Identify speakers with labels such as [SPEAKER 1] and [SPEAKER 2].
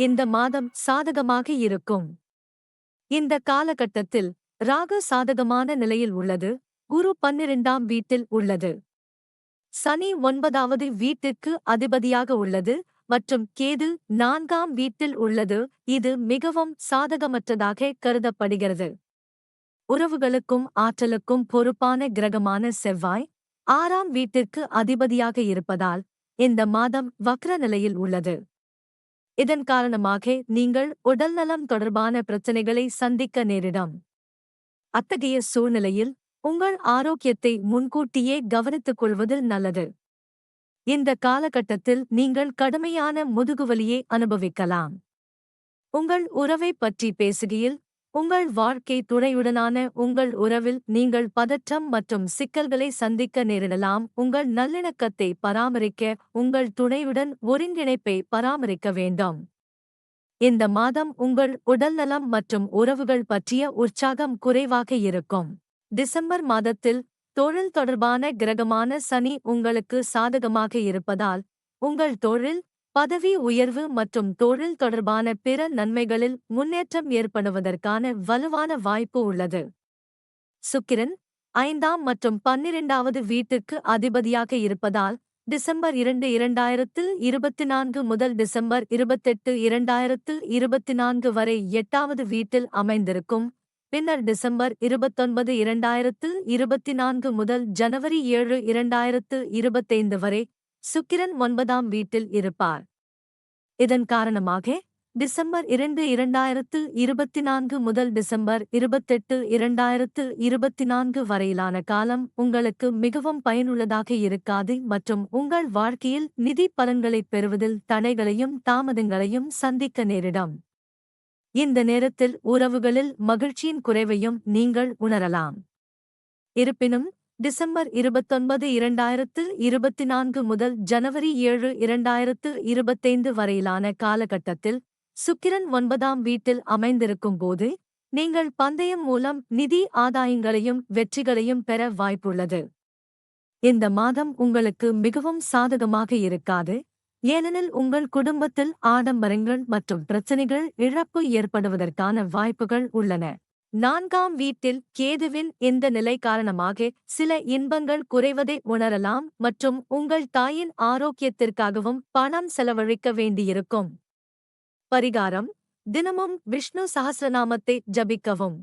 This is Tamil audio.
[SPEAKER 1] இந்த மாதம் சாதகமாக இருக்கும். இந்த காலகட்டத்தில் ராகு சாதகமான நிலையில் உள்ளது. குரு 12ஆம் வீட்டில் உள்ளது. சனி 9வது வீட்டிற்கு அதிபதியாக உள்ளது மற்றும் கேது 4ஆம் வீட்டில் உள்ளது. இது மிகவும் சாதகமற்றதாக கருதப்படுகிறது. உறவுகளுக்கும் ஆற்றலுக்கும் பொறுப்பான கிரகமான செவ்வாய் 6ஆம் வீட்டிற்கு அதிபதியாக இருப்பதால் இந்த மாதம் வக்ர நிலையில் உள்ளது. இதன் காரணமாக நீங்கள் உடல்நலம் தொடர்பான பிரச்சனைகளை சந்திக்க நேரிடும். அத்தகைய சூழ்நிலையில் உங்கள் ஆரோக்கியத்தை முன்கூட்டியே கவனித்துக் கொள்வது நல்லது. இந்த காலகட்டத்தில் நீங்கள் கடுமையான முதுகுவலியை அனுபவிக்கலாம். உங்கள் உறவைப் பற்றி பேசுகையில் உங்கள் வாழ்க்கை துணையுடனான உங்கள் உறவில் நீங்கள் பதற்றம் மற்றும் சிக்கல்களை சந்திக்க நேரிடலாம். உங்கள் நல்லிணக்கத்தை பராமரிக்க உங்கள் துணையுடன் ஒருங்கிணைப்பை பராமரிக்க வேண்டும். இந்த மாதம் உங்கள் உடல்நலம் மற்றும் உறவுகள் பற்றிய உற்சாகம் குறைவாக இருக்கும். டிசம்பர் மாதத்தில் தொழில் தொடர்பான கிரகமான சனி உங்களுக்கு சாதகமாக இருப்பதால் உங்கள் தொழில், பதவி உயர்வு மற்றும் தொழில் தொடர்பான பிற நன்மைகளில் முன்னேற்றம் ஏற்படுவதற்கான வலுவான வாய்ப்பு உள்ளது. சுக்கிரன் 5ஆம் மற்றும் 12வது வீட்டிற்கு அதிபதியாக இருப்பதால் டிசம்பர் 2, 2024 முதல் டிசம்பர் 28, 2024 வரை 8வது வீட்டில் அமைந்திருக்கும். பின்னர் டிசம்பர் 29, 2024 முதல் ஜனவரி 7, 2025 வரை சுக்கிரன் 9ஆம் வீட்டில் இருப்பார். இதன் காரணமாக டிசம்பர் 2, 2024 முதல் டிசம்பர் 28, 2024 வரையிலான காலம் உங்களுக்கு மிகவும் பயனுள்ளதாக இருக்காது மற்றும் உங்கள் வாழ்க்கையில் நிதி பலன்களைப் பெறுவதில் தடைகளையும் தாமதங்களையும் சந்திக்க நேரிடும். இந்த நேரத்தில் உறவுகளில் மகிழ்ச்சியின் குறைவையும் நீங்கள் உணரலாம். இருப்பினும் டிசம்பர் 29, 2024 முதல் ஜனவரி 7, 2025 வரையிலான காலகட்டத்தில் சுக்கிரன் 9ஆம் வீட்டில் அமைந்திருக்கும் போது நீங்கள் பந்தயம் மூலம் நிதி ஆதாயங்களையும் வெற்றிகளையும் பெற வாய்ப்புள்ளது. இந்த மாதம் உங்களுக்கு மிகவும் சாதகமாக இருக்காது, ஏனெனில் உங்கள் குடும்பத்தில் ஆடம்பரங்கள் மற்றும் பிரச்சனைகள் இழப்பு ஏற்படுவதற்கான வாய்ப்புகள் உள்ளன. 4ஆம் வீட்டில் கேதுவின் இந்த நிலை காரணமாக சில இன்பங்கள் குறைவதை உணரலாம் மற்றும் உங்கள் தாயின் ஆரோக்கியத்திற்காகவும் பணம் செலவழிக்க வேண்டியிருக்கும். பரிகாரம்: தினமும் விஷ்ணு சஹஸ்ரநாமத்தை ஜபிக்கவும்.